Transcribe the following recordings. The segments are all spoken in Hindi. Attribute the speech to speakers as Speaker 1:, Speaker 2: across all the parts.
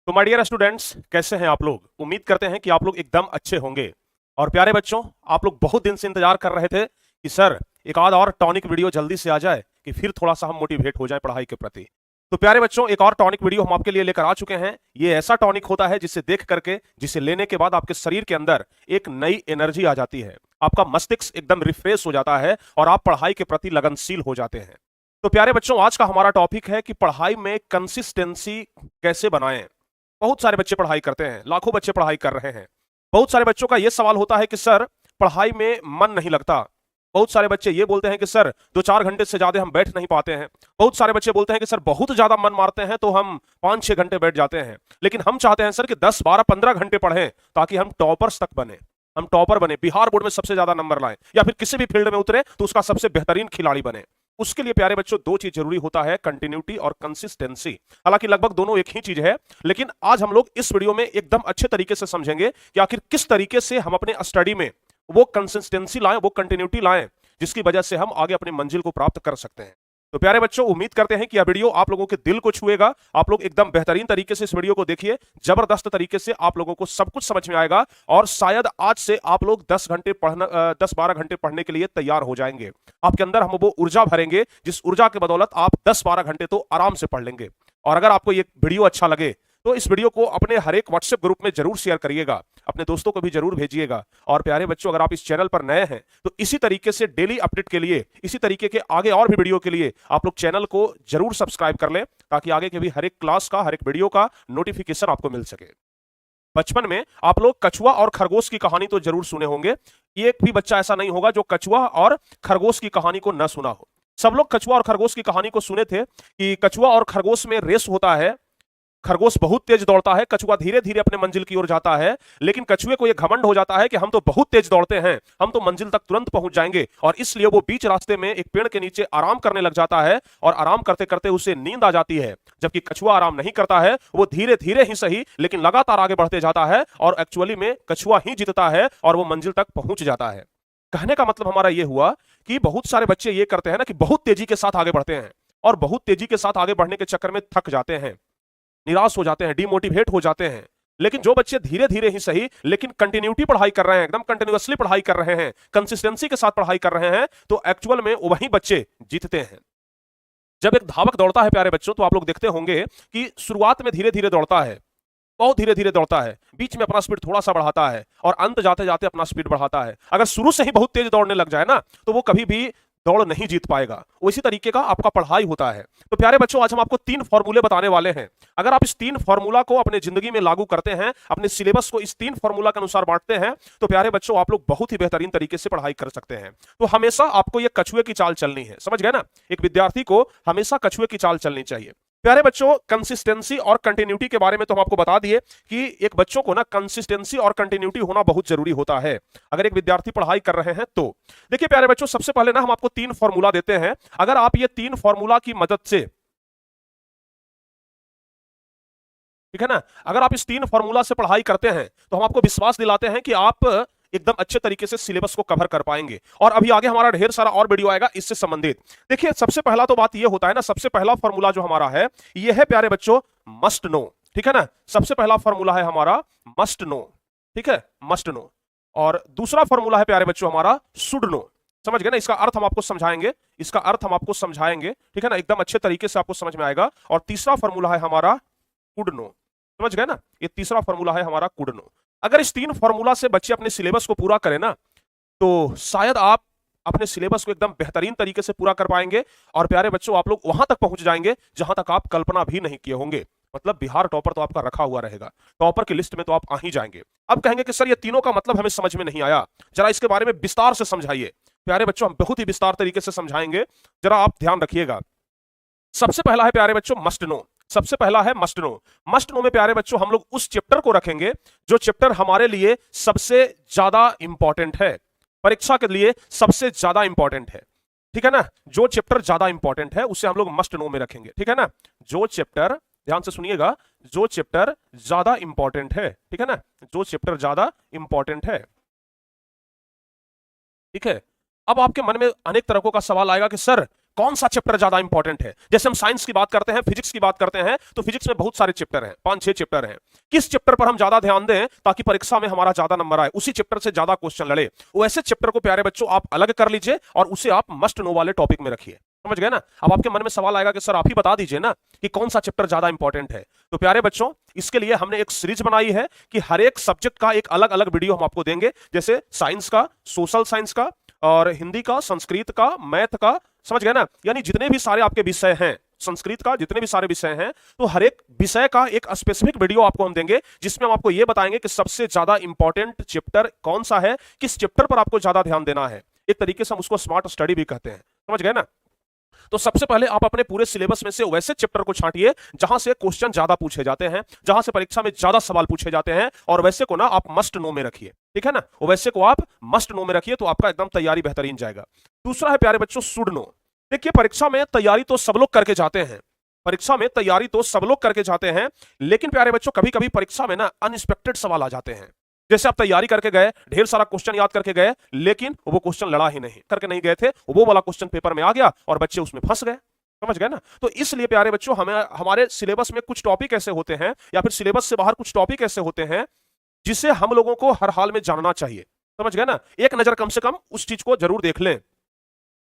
Speaker 1: तो माय डियर स्टूडेंट्स, कैसे हैं आप लोग। उम्मीद करते हैं कि आप लोग एकदम अच्छे होंगे। और प्यारे बच्चों, आप लोग बहुत दिन से इंतजार कर रहे थे कि सर एक आध और टॉनिक वीडियो जल्दी से आ जाए कि फिर थोड़ा सा हम मोटिवेट हो जाए पढ़ाई के प्रति। तो प्यारे बच्चों, एक और टॉनिक वीडियो हम आपके लिए लेकर आ चुके हैं। ये ऐसा टॉनिक होता है जिसे देख करके, जिसे लेने के बाद आपके शरीर के अंदर एक नई एनर्जी आ जाती है, आपका मस्तिष्क एकदम रिफ्रेश हो जाता है और आप पढ़ाई के प्रति लगनशील हो जाते हैं। तो प्यारे बच्चों, आज का हमारा टॉपिक है कि पढ़ाई में कंसिस्टेंसी कैसे बनाएं। बहुत सारे बच्चे पढ़ाई करते हैं, लाखों बच्चे पढ़ाई कर रहे हैं। बहुत सारे बच्चों का यह सवाल होता है कि सर पढ़ाई में मन नहीं लगता। बहुत सारे बच्चे ये बोलते हैं कि सर 2-4 घंटे से ज्यादा हम बैठ नहीं पाते हैं। बहुत सारे बच्चे बोलते हैं कि सर बहुत ज्यादा मन मारते हैं तो हम 5-6 घंटे बैठ जाते हैं। लेकिन हम चाहते हैं सर कि 10-12-15 घंटे पढ़ें ताकि हम टॉपर्स तक बने, हम टॉपर बने, बिहार बोर्ड में सबसे ज्यादा नंबर लाएं, या फिर किसी भी फील्ड में उतरे तो उसका सबसे बेहतरीन खिलाड़ी बने। उसके लिए प्यारे बच्चों दो चीज जरूरी होता है, कंटिन्यूटी और कंसिस्टेंसी। हालांकि लगभग दोनों एक ही चीज है, लेकिन आज हम लोग इस वीडियो में एकदम अच्छे तरीके से समझेंगे कि आखिर किस तरीके से हम अपने स्टडी में वो कंसिस्टेंसी लाएं, वो कंटिन्यूटी लाएं, जिसकी वजह से हम आगे अपनी मंजिल को प्राप्त कर सकते हैं। तो प्यारे बच्चों, उम्मीद करते हैं कि यह वीडियो आप लोगों के दिल को छुएगा। आप लोग एकदम बेहतरीन तरीके से इस वीडियो को देखिए, जबरदस्त तरीके से आप लोगों को सब कुछ समझ में आएगा और शायद आज से आप लोग 10-12 घंटे पढ़ने के लिए तैयार हो जाएंगे। आपके अंदर हम वो ऊर्जा भरेंगे जिस ऊर्जा के बदौलत आप 10-12 घंटे तो आराम से पढ़ लेंगे। और अगर आपको ये वीडियो अच्छा लगे तो इस वीडियो को अपने हर एक व्हाट्सएप ग्रुप में जरूर शेयर करिएगा, अपने दोस्तों को भी जरूर भेजिएगा। और प्यारे बच्चों, अगर आप इस चैनल पर नए हैं तो इसी तरीके से डेली अपडेट के लिए, इसी तरीके के आगे और भी वीडियो के लिए आप लोग चैनल को जरूर सब्सक्राइब कर लें, ताकि आगे के भी हर एक क्लास का, हर एक वीडियो का नोटिफिकेशन आपको मिल सके। बचपन में आप लोग कछुआ और खरगोश की कहानी तो जरूर सुने होंगे। एक भी बच्चा ऐसा नहीं होगा जो कछुआ और खरगोश की कहानी को न सुना हो। सब लोग कछुआ और खरगोश की कहानी को सुने थे कि कछुआ और खरगोश में रेस होता है। खरगोश बहुत तेज दौड़ता है, कछुआ धीरे धीरे अपने मंजिल की ओर जाता है। लेकिन कछुए को यह घमंड हो जाता है कि हम तो बहुत तेज दौड़ते हैं, हम तो मंजिल तक तुरंत पहुंच जाएंगे, और इसलिए वो बीच रास्ते में एक पेड़ के नीचे आराम करने लग जाता है। और आराम करते करते उसे नींद आ जाती है। जबकि कछुआ आराम नहीं करता है, वो धीरे धीरे ही सही लेकिन लगातार आगे बढ़ते जाता है, और एक्चुअली में कछुआ ही जीतता है और वो मंजिल तक पहुंच जाता है। कहने का मतलब हमारा यह हुआ कि बहुत सारे बच्चे ये करते हैं ना कि बहुत तेजी के साथ आगे बढ़ते हैं, और बहुत तेजी के साथ आगे बढ़ने के चक्कर में थक जाते हैं, निराश हो जाते हैं, डिमोटिवेट हो जाते हैं। लेकिन जो बच्चे धीरे धीरे ही सही लेकिन कंटिन्यूटी पढ़ाई कर रहे हैं, एकदम कंटिन्यूअसली पढ़ाई कर रहे हैं, कंसिस्टेंसी के साथ पढ़ाई कर रहे हैं, तो एक्चुअल में वही बच्चे जीतते हैं। जब एक धावक दौड़ता है प्यारे बच्चों, तो आप लोग देखते होंगे कि शुरुआत में धीरे धीरे दौड़ता है, बहुत धीरे धीरे दौड़ता है, बीच में अपना स्पीड थोड़ा सा बढ़ाता है और अंत जाते जाते अपना स्पीड बढ़ाता है। अगर शुरू से ही बहुत तेज दौड़ने लग जाए ना, तो वो कभी भी दौड़ नहीं जीत पाएगा। उसी तरीके का आपका पढ़ाई होता है। तो प्यारे बच्चों, आज हम आपको 3 फॉर्मूले बताने वाले हैं। अगर आप इस 3 फॉर्मूला को अपने जिंदगी में लागू करते हैं, अपने सिलेबस को इस 3 फॉर्मूला के अनुसार बांटते हैं, तो प्यारे बच्चों आप लोग बहुत ही बेहतरीन तरीके से पढ़ाई कर सकते हैं। तो हमेशा आपको यह कछुए की चाल चलनी है, समझ गए ना। एक विद्यार्थी को हमेशा कछुए की चाल चलनी चाहिए। प्यारे बच्चों, कंसिस्टेंसी और कंटिन्यूटी के बारे में तो हम आपको बता दिए कि एक बच्चों को ना कंसिस्टेंसी और कंटिन्यूटी होना बहुत जरूरी होता है अगर एक विद्यार्थी पढ़ाई कर रहे हैं तो। देखिए प्यारे बच्चों, सबसे पहले ना हम आपको 3 फॉर्मूला देते हैं। अगर आप ये 3 फॉर्मूला की मदद से, ठीक है ना, अगर आप इस 3 फॉर्मूला से पढ़ाई करते हैं तो हम आपको विश्वास दिलाते हैं कि आप एकदम अच्छे तरीके से सिलेबस को कवर कर पाएंगे। और अभी आगे हमारा ढेर सारा और वीडियो आएगा इससे संबंधित। देखिए, सबसे पहला तो बात ये होता है ना, सबसे पहला फॉर्मूला जो हमारा है ये है प्यारे बच्चों मस्ट नो, ठीक है ना। सबसे पहला फॉर्मूला है हमारा मस्ट नो, ठीक है, मस्ट नो। और दूसरा फॉर्मूला है प्यारे बच्चों हमारा शुड नो। समझ गए ना, इसका अर्थ हम आपको समझाएंगे, इसका अर्थ हम आपको समझाएंगे, ठीक है ना, एकदम अच्छे तरीके से आपको समझ में आएगा। और तीसरा फॉर्मूला है हमारा कुड नो। समझ गए ना, ये तीसरा फॉर्मूला है हमारा कुड नो। अगर इस 3 फॉर्मूला से बच्चे अपने सिलेबस को पूरा करें ना, तो शायद आप अपने सिलेबस को एकदम बेहतरीन तरीके से पूरा कर पाएंगे। और प्यारे बच्चों, आप लोग वहां तक पहुंच जाएंगे जहां तक आप कल्पना भी नहीं किए होंगे। मतलब बिहार टॉपर तो आपका रखा हुआ रहेगा, टॉपर की लिस्ट में तो आप आ ही जाएंगे। अब कहेंगे कि सर ये तीनों का मतलब हमें समझ में नहीं आया, जरा इसके बारे में विस्तार से समझाइए। प्यारे बच्चों, हम बहुत ही विस्तार तरीके से समझाएंगे, जरा आप ध्यान रखिएगा। सबसे पहला है प्यारे बच्चों मस्ट नो। सबसे पहला है मस्ट नो। मस्ट नो में प्यारे बच्चों हम लोग उस चैप्टर को रखेंगे जो चैप्टर हमारे लिए सबसे ज्यादा इंपॉर्टेंट है, परीक्षा के लिए सबसे ज्यादा इंपॉर्टेंट है, ठीक है ना। जो चैप्टर ज्यादा इंपॉर्टेंट है उसे हम लोग मस्ट नो में रखेंगे, ठीक है ना। जो चैप्टर, ध्यान से सुनिएगा, जो चैप्टर ज्यादा इंपॉर्टेंट है, ठीक है ना, जो चैप्टर ज्यादा इंपॉर्टेंट है, ठीक है। अब आपके मन में अनेक तरह का सवाल आएगा कि सर कौन सा चैप्टर ज्यादा इंपॉर्टेंट है। जैसे हम साइंस की बात करते हैं, फिजिक्स की बात करते हैं, तो फिजिक्स में बहुत सारे चैप्टर हैं, 5-6 चैप्टर हैं। किस चैप्टर पर हम ज्यादा ध्यान दें ताकि परीक्षा में हमारा ज्यादा नंबर आए, उसी चैप्टर से ज्यादा क्वेश्चन लड़े, वैसे चैप्टर को प्यारे बच्चों आप अलग कर लीजिए और उसे आप मस्ट नो वाले टॉपिक में रखिए। समझ गए ना। अब आपके मन में सवाल आएगा कि सर आप ही बता दीजिए ना कि कौन सा चैप्टर ज्यादा इंपॉर्टेंट है। तो प्यारे बच्चों, इसके लिए हमने एक सीरीज बनाई है कि हर एक सब्जेक्ट का एक अलग अलग वीडियो हम आपको देंगे। जैसे साइंस का, सोशल साइंस का, और हिंदी का, संस्कृत का, मैथ का, समझ गए ना। यानी जितने भी सारे आपके विषय हैं, संस्कृत का जितने भी सारे विषय हैं, तो हर एक विषय का एक स्पेसिफिक वीडियो आपको हम देंगे जिसमें हम आपको यह बताएंगे कि सबसे ज्यादा इंपॉर्टेंट चैप्टर कौन सा है, किस चैप्टर पर आपको ज्यादा ध्यान देना है। एक तरीके से हम उसको स्मार्ट स्टडी भी कहते हैं। समझ गए ना। तो सबसे पहले आप अपने पूरे सिलेबस में से वैसे चैप्टर को छांटिए जहां से क्वेश्चन ज्यादा पूछे जाते हैं, जहां से परीक्षा में ज्यादा सवाल पूछे जाते हैं, और वैसे को ना आप मस्ट नो में रखिए। ठीक है ना, वैसे को आप मस्ट नो में रखिए तो आपका एकदम तैयारी बेहतरीन जाएगा। दूसरा है प्यारे बच्चों शुड नो। देखिए, परीक्षा में तैयारी तो सब लोग करके जाते हैं, परीक्षा में तैयारी तो सब लोग करके जाते हैं, लेकिन प्यारे बच्चों कभी कभी परीक्षा में ना अनएक्सपेक्टेड सवाल आ जाते हैं। जैसे आप तैयारी करके गए, ढेर सारा क्वेश्चन याद करके गए, लेकिन वो क्वेश्चन लड़ा ही नहीं, करके नहीं गए थे, वो वाला क्वेश्चन पेपर में आ गया और बच्चे उसमें फंस गए। समझ गए ना। तो इसलिए प्यारे बच्चों, हमें हमारे सिलेबस में कुछ टॉपिक ऐसे होते हैं या फिर सिलेबस से बाहर कुछ टॉपिक ऐसे होते हैं जिसे हम लोगों को हर हाल में जानना चाहिए। समझ गए ना। एक नजर कम से कम उस चीज को जरूर देख लें।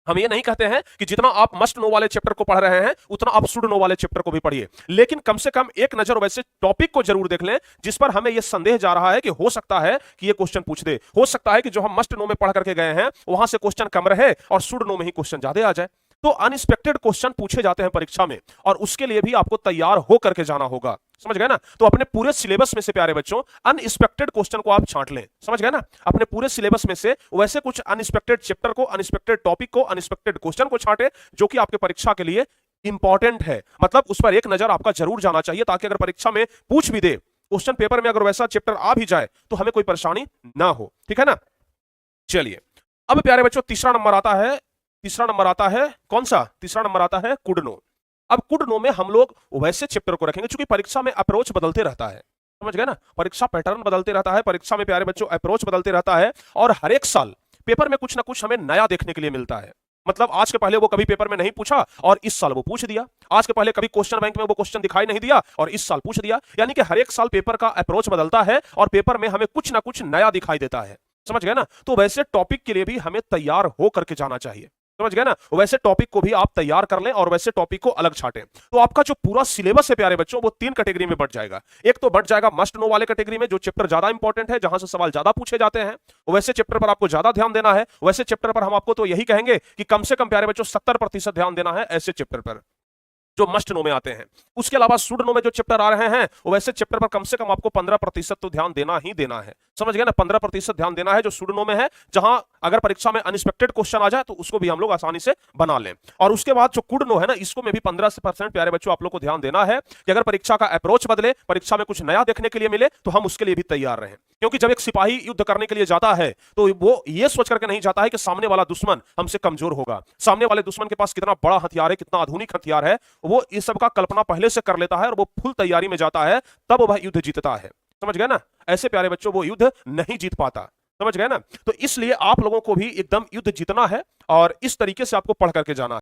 Speaker 1: हम ये नहीं कहते हैं कि जितना आप मस्ट नो वाले चैप्टर को पढ़ रहे हैं उतना आप शुड नो वाले चैप्टर को भी पढ़िए, लेकिन कम से कम एक नजर वैसे टॉपिक को जरूर देख लें जिस पर हमें यह संदेह जा रहा है कि हो सकता है कि ये क्वेश्चन पूछ दे, हो सकता है कि जो हम मस्ट नो में पढ़ करके गए हैं वहां से क्वेश्चन कम रहे और शुड नो में ही क्वेश्चन ज्यादा आ जाए। तो अनएक्सपेक्टेड क्वेश्चन पूछे जाते हैं परीक्षा में, और उसके लिए भी आपको तैयार हो करके जाना होगा। समझ गए ना। तो अपने पूरे सिलेबस में से प्यारे बच्चों अनएक्सपेक्टेड क्वेश्चन को आप छांट लें। समझ गए ना। अपने पूरे सिलेबस में से वैसे कुछ अनएक्सपेक्टेड चैप्टर को, अनएक्सपेक्टेड टॉपिक को, अनएक्सपेक्टेड क्वेश्चन को छांटे जो कि आपके परीक्षा के लिए इंपॉर्टेंट है। मतलब उस पर एक नजर आपका जरूर जाना चाहिए ताकि अगर परीक्षा में पूछ भी दे, क्वेश्चन पेपर में अगर वैसा चैप्टर आ भी जाए तो हमें कोई परेशानी ना हो। ठीक है ना। चलिए, अब प्यारे बच्चों तीसरा नंबर आता है कौन सा? तीसरा नंबर आता है कुड नो। अब कुड नो में हम लोग वैसे चैप्टर को रखेंगे, क्योंकि परीक्षा में अप्रोच बदलते रहता है। समझ गए ना। परीक्षा पैटर्न बदलते रहता है, परीक्षा में प्यारे बच्चों अप्रोच बदलते रहता है, और हर एक साल पेपर में कुछ ना कुछ हमें नया देखने के लिए मिलता है। मतलब आज के पहले वो कभी पेपर में नहीं पूछा और इस साल वो पूछ दिया, आज के पहले कभी क्वेश्चन बैंक में वो क्वेश्चन दिखाई नहीं दिया और इस साल पूछ दिया। यानी कि हर एक साल पेपर का अप्रोच बदलता है और पेपर में हमें कुछ ना कुछ नया दिखाई देता है। समझ गए ना। तो वैसे टॉपिक के लिए भी हमें तैयार हो करके जाना चाहिए। समझ गए ना। वैसे टॉपिक को भी आप तैयार कर लें और वैसे टॉपिक को अलग छाटें। तो आपका जो पूरा सिलेबस है प्यारे बच्चों वो 3 कैटेगरी में बढ़ जाएगा। एक तो बढ़ जाएगा मस्ट नो वाले कैटेगरी में, जो चैप्टर ज्यादा इंपॉर्टेंट है, जहां से सवाल ज्यादा पूछे जाते हैं, वैसे चैप्टर पर आपको ज्यादा ध्यान देना है। वैसे चैप्टर पर हम आपको तो यही कहेंगे कि कम से कम प्यारे बच्चों 70% ध्यान देना है ऐसे चैप्टर पर जो मस्ट नो में आते हैं। उसके अलावा शुड नो में जो चैप्टर आ रहे हैं वैसे चैप्टर पर कम से कम आपको 15% तो ध्यान देना ही देना है। समझ गए ना। 15% ध्यान देना है जो शुड नो में है, जहां अगर परीक्षा में अनएक्सपेक्टेड क्वेश्चन आ जाए तो उसको भी हम लोग आसानी से बना लें। और उसके बाद जो कुड नो है ना, इसको में भी 15% प्यारे बच्चों आप लोग को ध्यान देना है कि अगर परीक्षा का अप्रोच बदले, परीक्षा में कुछ नया देखने के लिए मिले तो हम उसके लिए भी तैयार रहें। क्योंकि जब एक सिपाही युद्ध करने के लिए जाता है तो वो ये सोच करके नहीं जाता है कि सामने वाला दुश्मन हमसे कमजोर होगा, सामने वाले दुश्मन के पास कितना बड़ा हथियार है, कितना आधुनिक हथियार है, वो इस सब का कल्पना पहले से कर लेता है और वो फुल तैयारी में जाता है, तब वह युद्ध जीतता है। समझ गए ना। ऐसे प्यारे बच्चों वो युद्ध नहीं जीत पाता। समझ गए ना। तो इसलिए आप लोगों को भी एकदम युद्ध जीतना है और इस तरीके से आपको पढ़ करके जाना है।